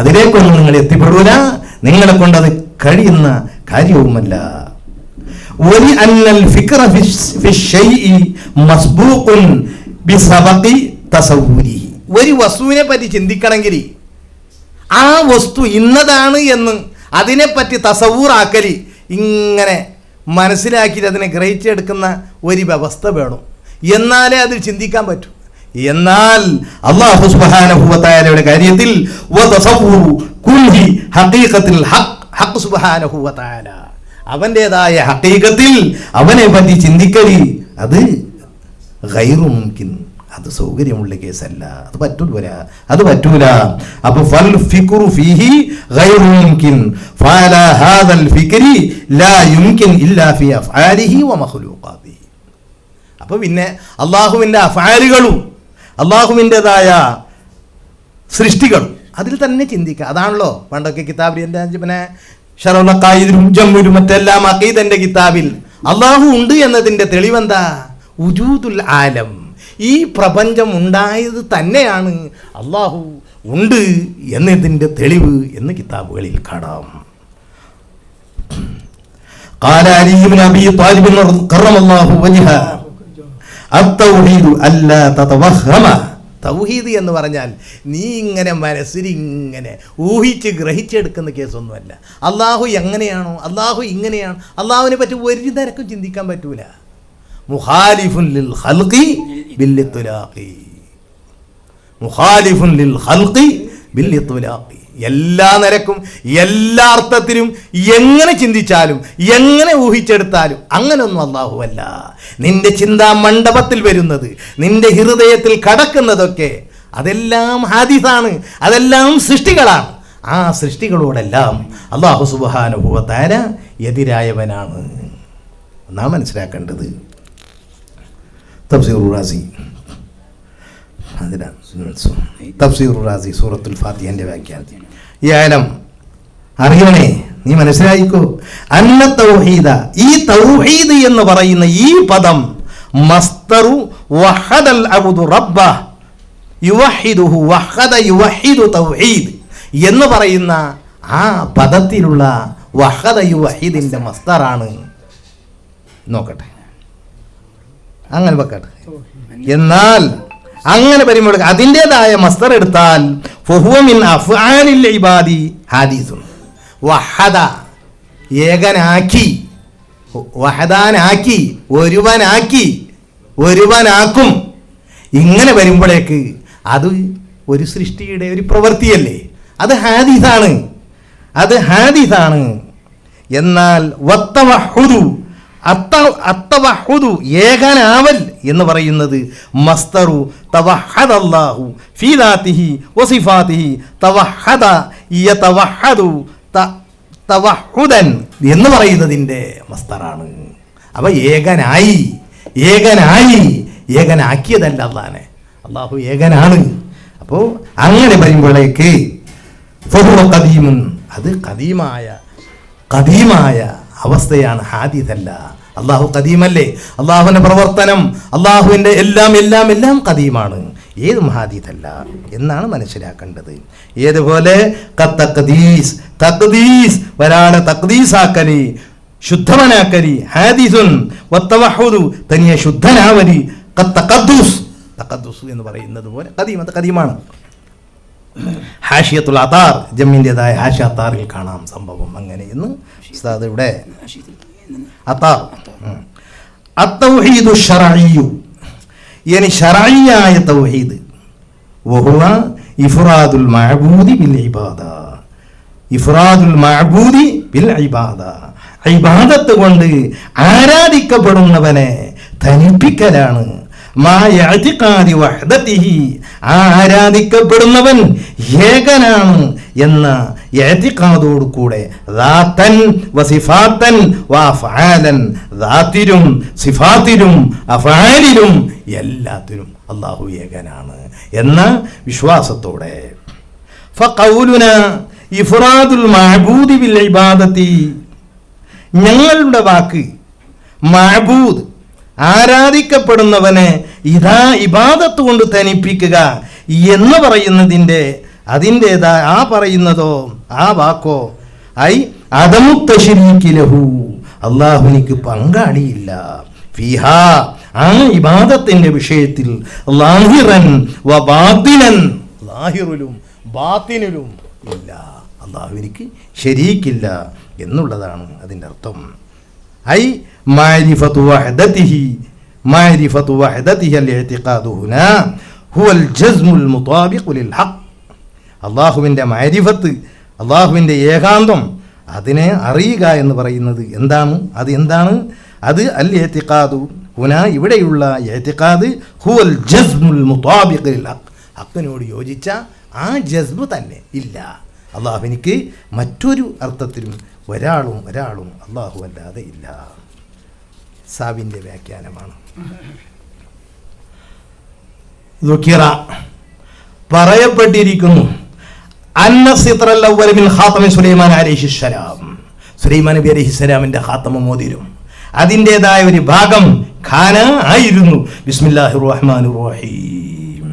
അതിലേക്കൊന്നും നിങ്ങൾ എത്തിപ്പെടൂല, നിങ്ങളെ കൊണ്ടത് കഴിയുന്ന കാര്യവുമല്ല. വലി അന്നൽ ഫിക്ര ഫി ശൈഇ മസ്ബൂഖുൻ ബിസബഖി തസവ്വുരി, ഒരു വസ്തുവിനെ പറ്റി ചിന്തിക്കണമെങ്കിൽ ആ വസ്തു ഇന്നതാണ് എന്ന് അതിനെപ്പറ്റി തസവൂറാക്കലി, ഇങ്ങനെ മനസ്സിലാക്കിയിട്ട് അതിനെ ഗ്രഹിച്ചെടുക്കുന്ന ഒരു വ്യവസ്ഥ വേണം, എന്നാലേ അതിൽ ചിന്തിക്കാൻ പറ്റൂ. എന്നാൽ അല്ലാഹു സുബ്ഹാനഹു വ തആലയുടെ കാര്യത്തിൽ വതസവ്വുറു കുല്ലി ഹഖീഖത്തിൽ ഹഖ് സുബ്ഹാനഹു വ തആല, അവൻ്റെതായ ഹഖീഖത്തിൽ അവനെ പറ്റി ചിന്തിക്കലി അത് ഗൈറു മുംകിൻ, അത് സൗകര്യമുള്ള കേസല്ല, അത് പറ്റൂല. അപ്പോൾ ഫൽ ഫിക്റു ഫീഹി ഗൈറു മുംകിൻ ഫഅലാ ഹാദൽ ഫിക്രി ലാ യുംകിൻ ഇല്ലാ ഫി അഫ്ആലിഹി വ മഖ്ലൂഖാതിഹി. അപ്പോൾ പിന്നെ അള്ളാഹുവിൻ്റെ അഫ്ആലുകളും അള്ളാഹുവിൻ്റെതായ സൃഷ്ടികളും അതിൽ തന്നെ ചിന്തിക്കുക. അതാണല്ലോ പണ്ടൊക്കെ കിതാബിൽ പിന്നെ ശറഉൽ അഖായിദിലും ജമ്മുലും മറ്റെല്ലാം അഖീദൻ്റെ കിതാബിൽ അള്ളാഹു ഉണ്ട് എന്നതിൻ്റെ തെളിവെന്താ? വുജൂദുൽ ആലം, ഈ പ്രപഞ്ചം ഉണ്ടായത് തന്നെയാണ് അള്ളാഹു ഉണ്ട് എന്നതിൻ്റെ തെളിവ് എന്ന് കിതാബുകളിൽ കാണാം. ഖാല അലി ഇബ്നു അബീ ത്വാലിബ് കറമല്ലാഹു വജ്ഹ അത്തൗഹീദു അല്ലാ തതവഹമ, തൗഹീദ് എന്ന് പറഞ്ഞാൽ നീ ഇങ്ങനെ മനസ്സിൽ ഇങ്ങനെ ഊഹിച്ച് ഗ്രഹിച്ചെടുക്കുന്ന കേസൊന്നുമല്ല. അള്ളാഹു എങ്ങനെയാണോ, അള്ളാഹു ഇങ്ങനെയാണ്, അള്ളാഹുവിനെ പറ്റി ഒരു തരക്കും ചിന്തിക്കാൻ പറ്റൂല. മുഖാലിഫുൻ ലിൽ ഖൽഖി ബിൽ ഇത്ലാഖി, മുഖാലിഫുൻ ലിൽ ഖൽഖി ബിൽ ഇത്ലാഖി, എല്ലാ നിരക്കും എല്ലാ അർത്ഥത്തിലും എങ്ങനെ ചിന്തിച്ചാലും എങ്ങനെ ഊഹിച്ചെടുത്താലും അങ്ങനൊന്നും അല്ലാഹു അല്ല. നിന്റെ ചിന്താ മണ്ഡപത്തിൽ വരുന്നത്, നിന്റെ ഹൃദയത്തിൽ കടക്കുന്നതൊക്കെ അതെല്ലാം ഹാദിസാണ്, അതെല്ലാം സൃഷ്ടികളാണ്. ആ സൃഷ്ടികളോടെല്ലാം അല്ലാഹു സുബ്ഹാനഹു വ തആല എതിരായവനാണ് നാം മനസ്സിലാക്കേണ്ടത്. തഫ്സീറുർ റാസി, തഫ്സീറുർ റാസി സൂറത്തുൽ ഫാത്തിഹന്റെ വ്യാഖ്യാനം. യാലം, അറിയണേ, നീ മനസ്സിലായിക്കോ, അന്ന തൗഹീദ, ഈ തൗഹീദ് എന്ന് പറയുന്ന ഈ പദം മസ്തറു വഹദൽ അബ്ദു റബ്ബ യുവഹിദുഹു വഹദ യുവഹിദു തൗഹീദ് എന്ന് പറയുന്ന ആ പദത്തിലുള്ള വഹദ യുവഹിദിന്റെ മസ്തറാണ്. നോക്കട്ടെ, അങ്ങനെ വെക്കട്ടെ. എന്നാൽ അങ്ങനെ വരുമ്പോൾ അതിൻ്റെതായ മസ്തർ എടുത്താൽ ഫഹുവ മിൻ അഫ്ആലിൽ ഇബാദി ഹാദിസുൻ. വഹദ, ഏകനാക്കി, വഹദാനാക്കി, ഒരുവനാക്കി, ഒരുവനാക്കും. ഇങ്ങനെ വരുമ്പോഴേക്ക് അത് ഒരു സൃഷ്ടിയുടെ ഒരു പ്രവൃത്തിയല്ലേ, അത് ഹാദിസാണ്, അത് ഹാദിസാണ്. എന്നാൽ വത്തവഹുദു, അത്തവഹുദു, ഏകനാവൽ എന്ന് പറയുന്നത് മസ്തറു തവഹദല്ലാഹു ഫീ ദാതിഹി വസിഫാതിഹി തവഹദ യതവഹദു തവഹുദൻ എന്ന് പറയുന്നതിൻ്റെ മസ്തറാണ്. അപ്പോൾ ഏകനായി, ഏകനായി, ഏകനാക്കിയതല്ല അല്ലാഹനെ, അല്ലാഹു ഏകനാണ്. അപ്പോൾ അങ്ങനെ വരുമ്പോഴേക്ക് ഫഹുവ ഖദീമുൻ, അത് ഖദീമായ അവസ്ഥയാണ്, ഹാദിസല്ല. അള്ളാഹു ഖദീമല്ലേ, അള്ളാഹുവിൻ്റെ പ്രവർത്തനം, അള്ളാഹുവിൻ്റെ എല്ലാം എല്ലാം എല്ലാം ഖദീമാണ്, ഏതും ഹാദിസല്ല എന്നാണ് മനസ്സിലാക്കേണ്ടത്. ഏതുപോലെ തഖ്ദീസ്, ഒരാളെ തഖ്ദീസാക്കലി, ശുദ്ധവനാക്കലി, ഹാദിസുൻ വത്തവഹുദു, തനിയെ ശുദ്ധനാവലി, തഖദ്ദുസ് എന്ന് പറയുന്നത് പോലെ ഖദീം, അത് ഖദീമാണ്. ഹാഷിയത്തുൽ അതാർ, ജമ്മിൻ്റെതായ ഹാഷിയ അത്താറിൽ കാണാം സംഭവം അങ്ങനെ എന്ന് ഉസ്താദ് ഇവിടെ. അത്താർ അത്തൗഹീദു ശർഈയു, യാനി ശർഈയായ തൗഹീദ്, വഹുവ ഇഫ്റാദുൽ മഅബൂദി ബിൽ ഇബാദ, ഇഫ്റാദുൽ മഅബൂദി ബിൽ ഇബാദ, ഇബാദത്ത് കൊണ്ട് ആരാധിക്കപ്പെടുന്നവനെ ധനിപ്പിക്കലാണ്. ആ ആരാധിക്കപ്പെടുന്നവൻ ഏകനാണ് എന്ന ഇഅ്തിഖാദോട് കൂടെ ദാതൻ വസിഫാതൻ വഅഫ്ആലൻ, ദാത്തിലും സിഫാത്തിലും അഫ്ആലിലും എല്ലാത്തിലും അല്ലാഹു ഏകനാണ് എന്ന വിശ്വാസത്തോടെ ഫഖൗലുനാ ഇഫ്റാദുൽ മഅബൂദി ബിൽ ഇബാദത്തി, ഞങ്ങളുടെ വാക്ക് മഅബൂദ് ആരാധിക്കപ്പെടുന്നവനെ ഇതാ ഇബാദത്ത് കൊണ്ട് തനിപ്പിക്കുക എന്ന് പറയുന്നതിൻ്റെ അതിൻ്റെതായ ആ പറയുന്നതോ ആ വാക്കോ ഐ അദമു തശ്രീകി ലഹു, അല്ലാഹുവിനിക്ക് പങ്കാളിയില്ല, ഫീഹാ ആ ഇബാദത്തിൻ്റെ വിഷയത്തിൽ ലാഹിറൻ വ ബാത്തിനൻ, ലാഹിറിലും ബാത്തിനിലും ഇല്ല, അല്ലാഹുവിനിക്ക് ശരീക്കില്ല എന്നുള്ളതാണ് അതിൻ്റെ അർത്ഥം. ഐ മാരിഫത്തു വഹദതിഹി, മാരിഫത്തു വഹദതിഹി അൽ-ഇഅ്തിഖാദു ഹുനാ ഹുവൽ ജസ്മുൽ മുതാബിഖു ലിൽ ഹഖ്. അല്ലാഹുവിൻ്റെ മാരിഫത്ത്, അല്ലാഹുവിൻ്റെ ഏകാന്തം, അതിനെ അറിയുക എന്ന് പറയുന്നത് എന്താണ്? അത് എന്താണ്? അത് അൽ-ഇഅ്തിഖാദു ഹുനാ, ഇവിടെയുള്ള ഇഅ്തിഖാദ് ഹുവൽ ജസ്മുൽ മുതാബിഖു ലിൽ ഹഖ്, ഹഖിനോട് യോജിച്ച ആ ജസ്മു തന്നെ ഇല്ല. അല്ലാഹുവിനിക്ക് മറ്റൊരു അർത്ഥത്തിലും ഒരാളും അല്ലാഹു അല്ലാതെ ഇല്ല. സാബിൻ്റെ വ്യാഖ്യാനമാണ്. ദുഃഖിറ, പറയപ്പെട്ടിരിക്കുന്നു അന്ന സിത്രൽ അവ്വൽ മിൻ ഖാതമി സുലൈമാൻ അലൈഹിസ്സലാം, സുലൈമാൻ നബി അലൈഹിസ്സലാമിൻ്റെ ഖാതമ മോതിരം അതിൻ്റെതായ ഒരു ഭാഗം ഖാന ആയിരുന്നു ബിസ്മില്ലാഹിർ റഹ്മാനിർ റഹീം,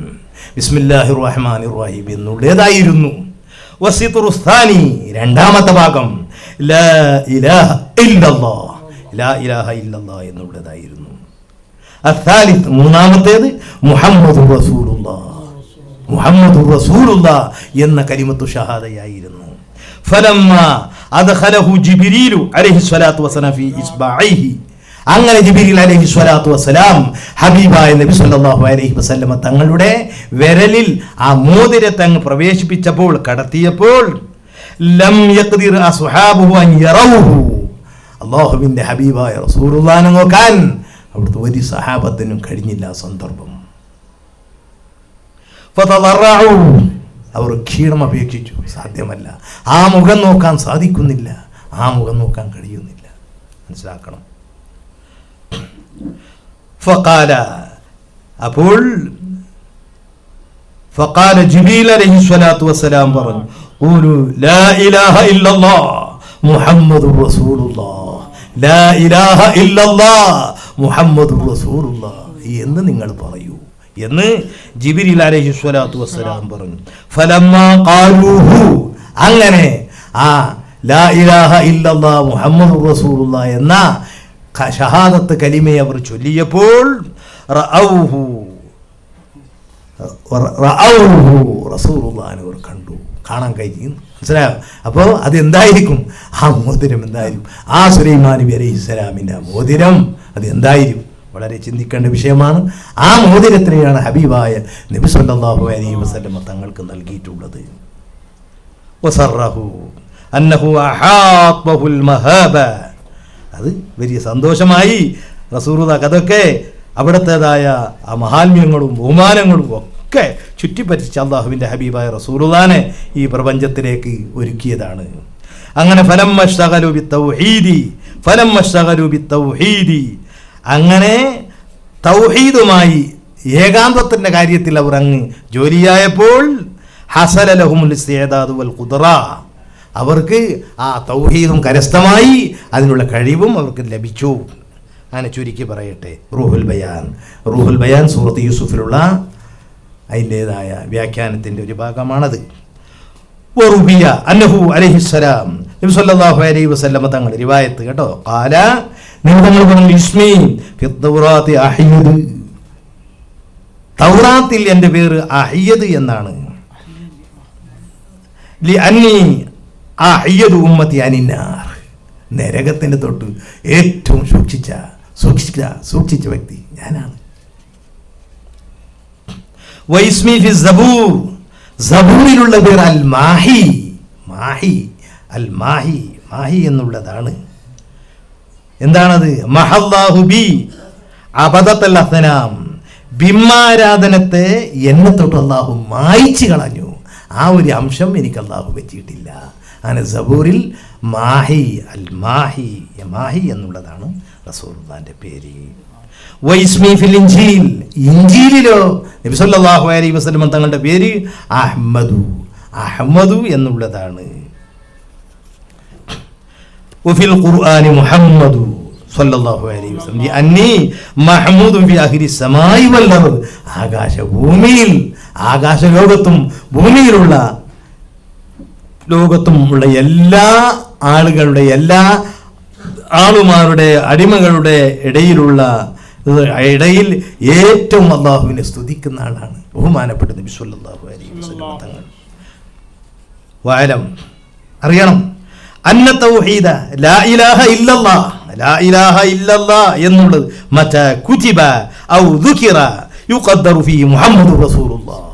ബിസ്മില്ലാഹിർ റഹ്മാനിർ റഹീം എന്നുള്ളതായിരുന്നു. വസിത്റു സ്ഥാനി, രണ്ടാമത്തെ ഭാഗം ലാ ഇലാഹ ഇല്ലല്ലാഹ്, ലാ ഇലാഹ ഇല്ലല്ലാഹ് എന്നുള്ളതായിരുന്നു. അസ്സാലിസ്, മൂന്നാമത്തേത് മുഹമ്മദുർ റസൂലുള്ളാഹ്, മുഹമ്മദുർ റസൂലുള്ളാഹ് എന്ന കലിമത്തു ഷഹാദയായിരുന്നു. ഫലമ്മ അദ്ഖലഹു ജിബ്രീലു അലൈഹിസ്സലാത്തു വസ്സലാം ഫീ ഇസ്ബഅഇഹി, അങ്ങനെ ജിബ്രീൽ അലൈഹിസ്സലാത്തു വസ്സലാം ഹബീബായ നബി സല്ലല്ലാഹു അലൈഹി വസല്ലമ തങ്ങളുടെ വിരലിൽ ആ മോതിരത്തെ അങ്ങ് പ്രവേശിപ്പിച്ചപ്പോൾ, കടത്തിയപ്പോൾ ലം യഖ്ദിർ അസ്ഹാബുഹു അൻ യറൗഹു, അല്ലാഹുവിൻ്റെ ഹബീബായ റസൂലുള്ളാഹിനെ നോക്കാൻ അവിടുത്തെ ഒരു സഹാബത്തിനും കഴിഞ്ഞില്ല സന്ദർഭം. ഫതളറഉ, അവർ ക്ഷീണം അപേക്ഷിച്ചു. സാധ്യമല്ല, ആ മുഖം നോക്കാൻ സാധിക്കുന്നില്ല, ആ മുഖം നോക്കാൻ കഴിയുന്നില്ല. മനസ്സിലാക്കണം. ഫഖാല, അപ്പോൾ ഫഖാല ജിബ്രീൽ അലൈഹിസ്സലാത്തു വസ്സലാം പറഞ്ഞു, ഖൂലു ലാ ഇലാഹ ഇല്ലല്ലാഹ് മുഹമ്മദുർ റസൂലുള്ളാഹ്, ലാ ഇലാഹ ഇല്ലല്ലാഹ് മുഹമ്മദുർ റസൂലുള്ളാഹ് എന്ന് നിങ്ങൾ പറയൂ എന്ന് ജിബ്രീൽ അലൈഹിസ്സലാത്തു വസ്സലാം പറഞ്ഞു. ഫലമ്മാ ഖാലൂഹു, അങ്ങനെ ആ ലാ ഇലാഹ ഇല്ലല്ലാഹ് മുഹമ്മദുർ റസൂലുള്ളാഹ് എന്ന ഷഹാദത്ത് കലിമയെ അവർ ചൊല്ലിയപ്പോൾ റഅൗഹു റസൂലുള്ളാഹിനെ അവർ കണ്ടു, കാണാൻ കഴിഞ്ഞു. മനസ്സിലായോ? അപ്പോൾ അതെന്തായിരിക്കും? ആ മോതിരം എന്തായിരിക്കും? ആ സുലൈമാൻ നബി അലൈഹിസ്സലാമിൻ്റെ മോതിരം അത് എന്തായിരിക്കും? വളരെ ചിന്തിക്കേണ്ട വിഷയമാണ്. ആ മോതിരത്തിനെയാണ് ഹബീബായ നബി സല്ലല്ലാഹു അലൈഹി വസല്ലം തങ്ങൾക്ക് നൽകിയിട്ടുള്ളത്. വസറഹു അന്നഹു അഹാബഹുൽ മഹാബ, അത് വലിയ സന്തോഷമായി റസൂലുള്ളാഹിക്ക്. അതൊക്കെ അവിടത്തേതായ ആ മഹാത്മ്യങ്ങളും ബഹുമാനങ്ങളും ഒക്കെ ചുറ്റിപ്പറ്റിച്ച് അള്ളാഹുവിൻ്റെ ഹബീബായ റസൂലുള്ളാഹിനെ ഈ പ്രപഞ്ചത്തിലേക്ക് ഒരുക്കിയതാണ്. അങ്ങനെ ഫലമ്മശ്തഗലു ബിത്തൗഹീദി, അങ്ങനെ തൗഹീദുമായി ഏകാന്തത്തിൻ്റെ കാര്യത്തിൽ അവർ അങ്ങ് ജോലിയായപ്പോൾ ഹസല ലഹുമുൽ ഇസ്തിഅദാദു വൽ ഖുദ്റ, അവർക്ക് ആ തൗഹീദും കരസ്ഥമായി, അതിനുള്ള കഴിവും അവർക്ക് ലഭിച്ചു. അങ്ങനെ ചുരുക്കി പറയട്ടെ, റൂഹുൽ ബയാൻ സൂറത്ത് യൂസുഫിലുള്ള അതിൻ്റെതായ വ്യാഖ്യാനത്തിൻ്റെ ഒരു ഭാഗമാണത്. വറുബിയ അന്നഹു അലൈഹിസ്സലാം, നബി സല്ലല്ലാഹു അലൈഹി വസല്ലം തങ്ങൾ റിവായത്ത് കേട്ടോ, ഖാല, നിങ്ങൾ പറഞ്ഞു ഇസ്മി ഫി തൗറാത്തി അഹ്യദ്, തൗറാത്തിൽ എൻ്റെ പേര് അഹ്യദ് എന്നാണ്. ലി അന്നി അഹ്യദു ഉമ്മത്തി അനിന്നാർ, നരകത്തിൻ്റെ തൊട്ട് ഏറ്റവും സൂക്ഷിച്ച വ്യക്തി ഞാനാണ്. വൈസ്മി ഫി സബൂർ, സബൂറിലുള്ള പേര് അൽ മാഹി, മാഹി എന്നുള്ളതാണ്. എന്താണത്? മഹല്ലാഹു ബി അബദത്തൽ അസ്നാം, ബിംബാരാധനത്തെ എന്നെ തൊട്ട് അള്ളാഹു മായിച്ചു കളഞ്ഞു. ആ ഒരു അംശം എനിക്ക് അള്ളാഹു പറ്റിയിട്ടില്ല. അങ്ങനെ സബൂറിൽ മാഹി എന്നുള്ളതാണ് റസൂലുള്ളാഹിന്റെ പേര്. വൈസ്മി ഫിൽ ഇൻജീൽ, ഇൻജീലിലോ നബി സല്ലല്ലാഹു അലൈഹി വസല്ലം തങ്ങളുടെ പേര് അഹ്മദു എന്നുള്ളതാണ്. വഫിൽ ഖുർആനി മുഹമ്മദു സല്ലല്ലാഹു അലൈഹി വസല്ലം അന്നി മഹ്മൂദുൻ ഫി ആഖിരി സമായി വൽ അർദ്, ആകാശഭൂമിയിൽ, ആകാശലോകത്തും ഭൂമിയിലുള്ള ലോകത്തുമുള്ള എല്ലാ ആളുകളുടെ, എല്ലാ ആളുമാരുടെ, അടിമകളുടെ ഇടയിൽ ഏറ്റവും അള്ളാഹുവിനെ സ്തുതിക്കുന്ന ആളാണ് ബഹുമാനപ്പെട്ട നബി സല്ലല്ലാഹു അലൈഹി വസല്ലം തങ്ങൾ. വഅലം, അറിയണം, അന്ന തൗഹീദ ലാ ഇലാഹ ഇല്ലല്ലാഹ് എന്നുള്ളത് മത കുതിബ ഔ ദുകിറ യുഖദ്ദറു ഫീ മുഹമ്മദുർ റസൂലുള്ളാഹ്.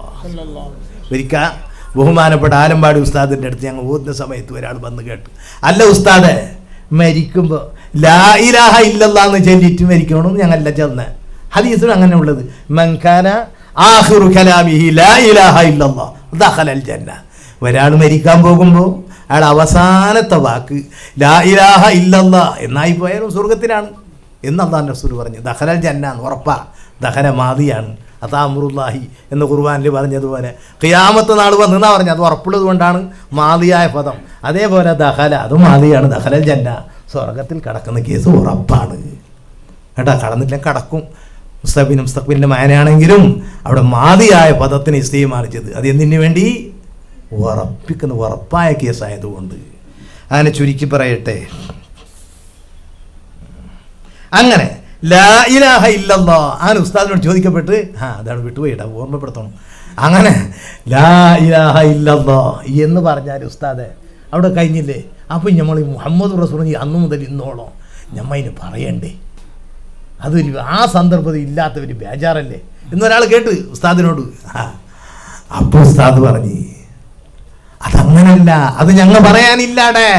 ഒരിക്കൽ ബഹുമാനപ്പെട്ട ആലമ്പാടി ഉസ്താദിൻ്റെ അടുത്ത് ഞങ്ങൾ ഓതുന്ന സമയത്ത് ഒരാൾ വന്ന് കേട്ടു, അല്ല ഉസ്താദെ, മരിക്കുമ്പോൾ ലാ ഇലാഹ ഇല്ലല്ലാഹ് എന്ന് ചൊല്ലിയിട്ട് മരിക്കണമെന്ന് ഞങ്ങളല്ല ചെന്ന് ഹദീസിൽ അങ്ങനെ ഉള്ളത്. മൻകാന ആഖിറു കലാമിഹി ലാ ഇലാഹ ഇല്ലല്ലാഹ് ദഖലൽ ജന്ന. ഒരാൾ മരിക്കാൻ പോകുമ്പോൾ അയാൾ അവസാനത്തെ വാക്ക് ലാ ഇലാഹ ഇല്ലല്ലാഹ് എന്നായി പോയാലും സ്വർഗത്തിലാണ് എന്ന് അല്ലാഹുവിൻ്റെ റസൂൽ പറഞ്ഞു. ദഖലൽ ജന്ന എന്ന് ഉറപ്പാ. ദഖല മാദിയാണ്. അതാമുറുല്ലാഹി എന്ന് ഖുർആനിൽ പറഞ്ഞതുപോലെ ഖിയാമത്ത് നാൾ വന്നെന്നാ പറഞ്ഞത്. അത് ഉറപ്പുള്ളത് കൊണ്ടാണ് മാദിയായ പദം. അതേപോലെ ദഖല, അത് മാദിയാണ്. ദഖലൽ ജന്ന, സ്വർഗത്തിൽ കടക്കുന്ന കേസ് ഉറപ്പാണ് കേട്ടാ. കടന്നില്ല കടക്കും. മുസ്തഖ്ബിലിൻ്റെ മാനാണെങ്കിലും അവിടെ മാദിയായ പദത്തിന് ഇസ്തീമാനിച്ചത് അത് എന്തിനു വേണ്ടി? ഉറപ്പായ കേസായതുകൊണ്ട്. അങ്ങനെ ചുരുക്കി പറയട്ടെ, അങ്ങനെ ലാ ഇലാഹ ഇല്ലല്ലാഹ് ആ ഉസ്താദിനോട് ചോദിക്കപ്പെട്ട് അതാണ് വിട്ടുപോയിട്ടാ, ഓർമ്മപ്പെടുത്തണം. അങ്ങനെ ലാ ഇലാഹ ഇല്ലല്ലാഹ് എന്ന് പറഞ്ഞാൽ ഉസ്താദെ അവിടെ കഴിഞ്ഞില്ലേ? അപ്പം നമ്മൾ ഈ മുഹമ്മദ് റസൂൽ അന്നു മുതൽ ഇന്നോളം നമ്മതിന് പറയണ്ടേ? അതൊരു ആ സന്ദർഭത്തിൽ ഇല്ലാത്തവർ ബേജാറല്ലേ എന്നൊരാൾ കേട്ട് ഉസ്താദിനോട്. അപ്പോൾ ഉസ്താദ് പറഞ്ഞ് അതങ്ങനല്ല, അത് ഞങ്ങൾ പറയാനില്ലാടേ.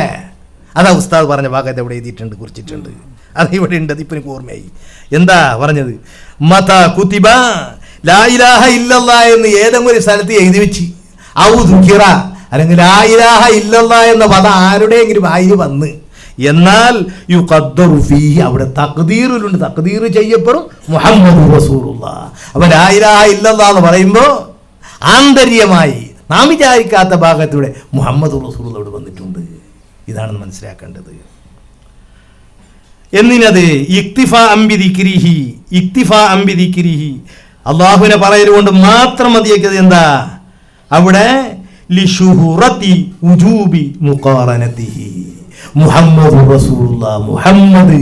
അതാ ഉസ്താദ് പറഞ്ഞ ഭാഗത്ത് എവിടെ എഴുതിയിട്ടുണ്ട്, കുറിച്ചിട്ടുണ്ട്. അത് ഇവിടെ ഉണ്ട്, അതിപ്പോൾ എനിക്ക് ഓർമ്മയായി. എന്താ പറഞ്ഞത്? മത കുതിബ ലാ ഇലാഹ ഇല്ലല്ലാഹ് എന്ന് ഏതെങ്കിലും ഒരു സ്ഥലത്ത് എഴുതി വെച്ച് ഔ ദുഖിറ, അല്ലെങ്കിൽ ലാ ഇലാഹ ഇല്ലല്ലാഹ് എന്ന പദം ആരുടെയെങ്കിലും വായിൽ വന്ന്, എന്നാൽ യുഖദ്ദറു ഫീഹി, അവിടെ തഖ്ദീറുണ്ട്, തഖ്ദീർ ചെയ്യപ്പെടും മുഹമ്മദ് റസൂലുള്ളാഹ്. അപ്പോൾ ലാ ഇലാഹ ഇല്ലല്ലാഹ് എന്ന് പറയുമ്പോൾ ആന്തരികമായി നാം വിചാരിക്കാത്ത ഭാഗത്തൂടെ മുഹമ്മദ് റസൂലുള്ളാഹ് ഇവിടെ വന്നിട്ടുണ്ട്. ഇതാണ് മനസ്സിലാക്കേണ്ടത്. എന്നിനത് ഇക്തിഫാ അംബിദിക്രിഹി, അള്ളാഹുവിനെ പറയലുകൊണ്ട് മാത്രം മതിയാക്കിയത് എന്താ? അവിടെ ലിശുഹുറത്തി ഉജൂബി മുഖാറനതിഹി, മുഹമ്മദ് റസൂലുള്ളാഹ്, മുഹമ്മദ്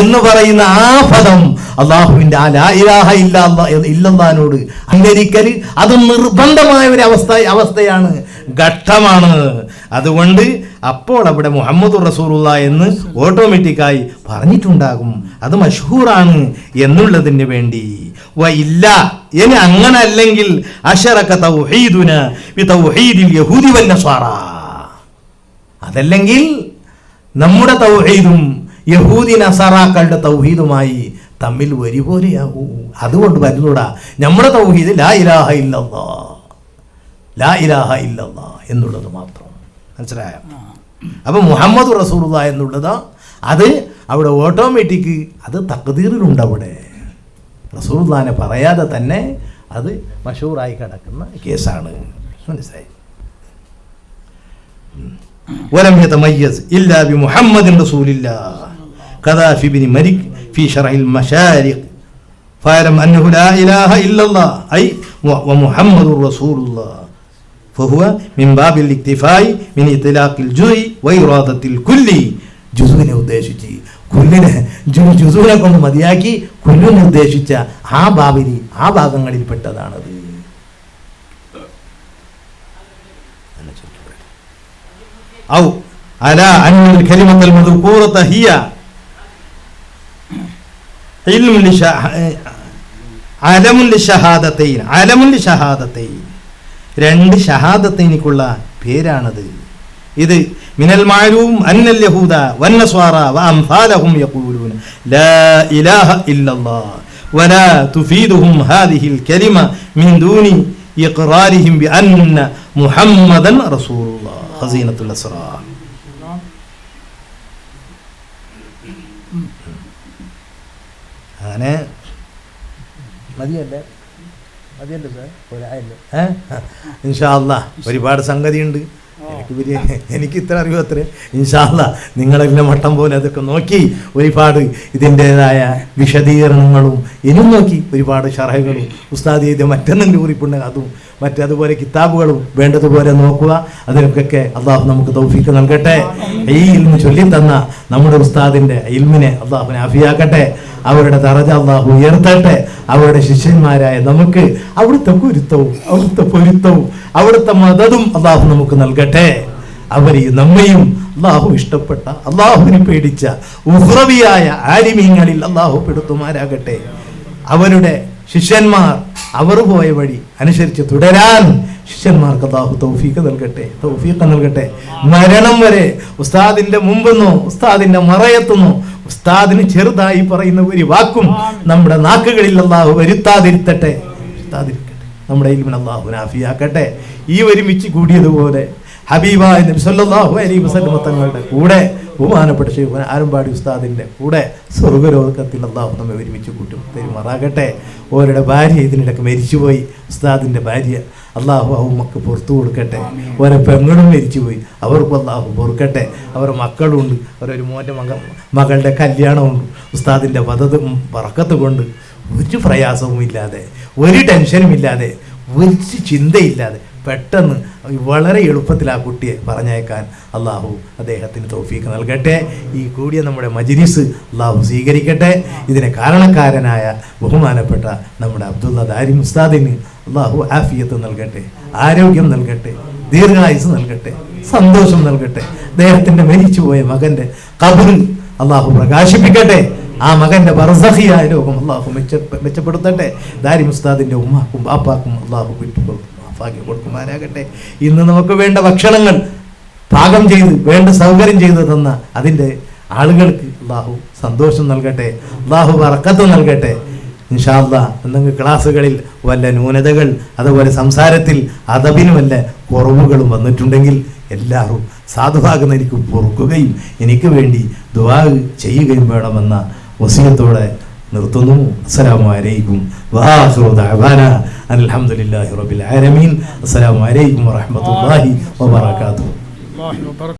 എന്ന് പറയുന്ന ആ പദം അള്ളാഹുവിൻ്റെ ആ ലാ ഇലാഹ ഇല്ലല്ലാഹിനോട് അംഗീകരിക്കൽ അത് നിർബന്ധമായ ഒരു അവസ്ഥയാണ്, ഘട്ടമാണ്. അതുകൊണ്ട് അപ്പോൾ അവിടെ മുഹമ്മദ് റസൂലുള്ളാഹ് എന്ന് ഓട്ടോമാറ്റിക്കായി പറഞ്ഞിട്ടുണ്ടാകും. അത് മഷ്ഹൂറാണ് എന്നുള്ളതിന് വേണ്ടി. ഇല്ല, ഇനി അങ്ങനെ അല്ലെങ്കിൽ അശറക തൗഹീദുന ബി തൗഹീദിൽ യഹൂദി വൻ നസ്വാറ, അതല്ലെങ്കിൽ നമ്മുടെ തൗഹീദും യഹൂദി നസാറാക്കളുടെ തൗഹീദുമായി തമ്മിൽ ഒരുപോലെയാകൂ. അതുകൊണ്ട് വരുന്നൂടാ നമ്മുടെ തൗഹീദ് ലാ ഇലാഹ ഇല്ലല്ലാഹ്, ലാ ഇലാഹ ഇല്ലല്ലാഹ് എന്നുള്ളത് മാത്രം. മനസ്സിലായോ? അപ്പം മുഹമ്മദ് റസൂലുള്ളാഹി എന്നുള്ളത് അത് അവിടെ ഓട്ടോമാറ്റിക്, അത് തഖ്ദീറിലുണ്ട്. അവിടെ റസൂലുള്ളാഹിനെ പറയാതെ തന്നെ അത് മഷൂറായി കിടക്കുന്ന കേസാണ്. മനസ്സിലായി? ولم يتميز إلا بمحمد رسول الله كذا في ابن مريك في شرح المشارق فاعلم أنه لا إله إلا الله أي ومحمد رسول الله فهو من باب الاكتفاء من إطلاق الجزء وإرادة الكل. ജുസുവിനെ ഉദ്ദേശിച്ച് കുല്ലിനെ ജുസുവിനെ കൊണ്ട് മതിയാക്കി കുല്ലിനെ ഉദ്ദേശിച്ച ആ ബാബിനി ആ ഭാഗങ്ങളിൽ പെട്ടതാണത്. ഔ അലാ അന്നൽ കലിമത്തുൽ മദ്കൂറത ഹിയ ഇൽമുൻ അലമുൽ ഷഹാദത്തൈൻ, രണ്ട് ഷഹാദത്തൈനിക്കുള്ള പേരാണത്. ഇത് മിനൽ മഅലൂം അന്നൽ യഹൂദ വന്നസ്വാറ വഅംസാലഹും യഖൂലൂന ലാ ഇലാഹ ഇല്ലല്ലാഹ് വലാ തുഫീദുഹും ഹാദിഹിൽ കലിമ മിൻ ദൂനി ഇഖ്റാരിഹിം ബിഅന്ന മുഹമ്മദൻ റസൂലുള്ളാഹ്. ഖസീനത്തുൽ അസ്റാർ. അങ്ങനെ മതിയല്ലേ സാർ? ഇൻഷാ അല്ലാഹ് ഒരുപാട് സംഗതിയുണ്ട്. എനിക്ക് ഇത്ര അറിവ് അത്രേ. ഇൻഷാ അല്ലാഹ് നിങ്ങളെല്ലാം മട്ടം പോലെ അതൊക്കെ നോക്കി ഒരുപാട് ഇതിൻ്റെതായ വിശദീകരണങ്ങളും ഇനിയും നോക്കി ഒരുപാട് ഷറഹുകളും ഉസ്താദ് ചെയ്ത മറ്റെന്തെങ്കിലും കുറിപ്പുണ്ട് അതും മറ്റതുപോലെ കിതാബുകളും വേണ്ടതുപോലെ നോക്കുക. അതിനൊക്കെ അള്ളാഹു നമുക്ക് തൗഫീഖ് നൽകട്ടെ. ഈ ഇൽമു ചൊല്ലി തന്ന നമ്മുടെ ഉസ്താദിൻ്റെ ഇൽമിനെ അള്ളാഹു ആഫിയാക്കട്ടെ. അവരുടെ ദറജ അള്ളാഹു ഉയർത്തട്ടെ. അവരുടെ ശിഷ്യന്മാരായ നമുക്ക് അവിടുത്തെ ഗുരുത്വവും അവിടുത്തെ പൊരുത്തവും അവിടുത്തെ മദതും അള്ളാഹു നമുക്ക് നൽകട്ടെ. അവരെയും നമ്മയും അള്ളാഹു ഇഷ്ടപ്പെട്ട അള്ളാഹുവിനെ പേടിച്ച ഉഹ്റവിയായ ആലിമീങ്ങളിൽ അള്ളാഹു പെടുത്തുമാരാകട്ടെ. അവരുടെ ശിഷ്യന്മാർ അവർ പോയ വഴി അനുസരിച്ച് തുടരാൻ ശിഷ്യന്മാർക്ക് അള്ളാഹു തൗഫീഖ് നൽകട്ടെ. മരണം വരെ ഉസ്താദിന്റെ മുമ്പെന്നോ ഉസ്താദിന്റെ മറയത്തുനിന്നോ ഉസ്താദിന് ചെറുതായി പറയുന്ന ഒരു വാക്കും നമ്മുടെ നാക്കുകളിൽ അള്ളാഹു വരുത്താതിരുത്തട്ടെ. നമ്മുടെ ഇൽമിനെ അള്ളാഹു നാഫിയാക്കട്ടെ. ഈ ഒരുമിച്ച് കൂടിയതുപോലെ ഹബീബായ നബി സല്ലല്ലാഹു അലൈഹി വസല്ലം തങ്ങളുടെ കൂടെ ബഹുമാനപ്പെട്ട ശൈഖുന ആലമ്പാടി ഉസ്താദിൻ്റെ കൂടെ സ്വർഗ്ഗലോകത്തിൽ അള്ളാഹു നമ്മെ ഒരുമിച്ച് കൂട്ടും പെരുമാറാകട്ടെ. ഓരുടെ ഭാര്യ ഇതിനിടയ്ക്ക് മരിച്ചുപോയി. ഉസ്താദിൻ്റെ ഭാര്യ അള്ളാഹു അവർക്ക് പുറത്തു കൊടുക്കട്ടെ. ഓരോ പെങ്ങളും മരിച്ചുപോയി, അവർക്കും അള്ളാഹു പൊറുക്കട്ടെ. അവരുടെ മക്കളുണ്ട്, അവരൊരു മോൻ്റെ മകളുടെ കല്യാണമുണ്ട്. ഉസ്താദിൻ്റെ ബറക്കത്ത് കൊണ്ട് ഒരു പ്രയാസവും ഇല്ലാതെ, ഒരു ടെൻഷനും ഇല്ലാതെ, ഒരു ചിന്തയില്ലാതെ പെട്ടെന്ന് വളരെ എളുപ്പത്തിൽ ആ കുട്ടിയെ പറഞ്ഞയക്കാൻ അള്ളാഹു അദ്ദേഹത്തിന് തൗഫീഖ് നൽകട്ടെ. ഈ കൂടിയ നമ്മുടെ മജ്‌ലിസ് അള്ളാഹു സ്വീകരിക്കട്ടെ. ഇതിന് കാരണക്കാരനായ ബഹുമാനപ്പെട്ട നമ്മുടെ അബ്ദുള്ള ദാരിം ഉസ്താദിന് അള്ളാഹു ആഫിയത്ത് നൽകട്ടെ, ആരോഗ്യം നൽകട്ടെ, ദീർഘായുസ് നൽകട്ടെ, സന്തോഷം നൽകട്ടെ. അദ്ദേഹത്തിൻ്റെ മരിച്ചുപോയ മകൻ്റെ ഖബർ അള്ളാഹു പ്രകാശിപ്പിക്കട്ടെ. ആ മകൻ്റെ ബർസഖിയായ ലോകം അള്ളാഹു മെച്ചപ്പെടുത്തട്ടെ. ദാരിം ഉസ്താദിൻ്റെ ഉമ്മാക്കും ബാപ്പാക്കും അള്ളാഹു ഭാഗ്യം കൊടുക്കുമാരാകട്ടെ. ഇന്ന് നമുക്ക് വേണ്ട ഭക്ഷണങ്ങൾ പാകം ചെയ്ത് വേണ്ട സൗകര്യം ചെയ്തു തന്ന അതിൻ്റെ ആളുകൾക്ക് അള്ളാഹു സന്തോഷം നൽകട്ടെ, അള്ളാഹു ബറക്കത്ത് നൽകട്ടെ. ഇൻഷാ അല്ലാഹ് എന്തെങ്കിലും ക്ലാസ്സുകളിൽ വല്ല ന്യൂനതകൾ അതുപോലെ സംസാരത്തിൽ അദബിന് വല്ല കുറവുകളും വന്നിട്ടുണ്ടെങ്കിൽ എല്ലാവരും സാധുവാകുന്ന എനിക്ക് പൊറുക്കുകയും എനിക്ക് വേണ്ടി ദുആ ചെയ്യുകയും വേണമെന്ന വസിയത്തോടെ നിർത്തുന്നു. അസ്സലാമു അലൈക്കും വആഖിറു ദഅവാനാ അൽഹംദുലില്ലാഹി റബ്ബിൽ ആലമീൻ. അസ്സലാമു അലൈക്കും വറഹ്മത്തുള്ളാഹി വബറകാതുഹു.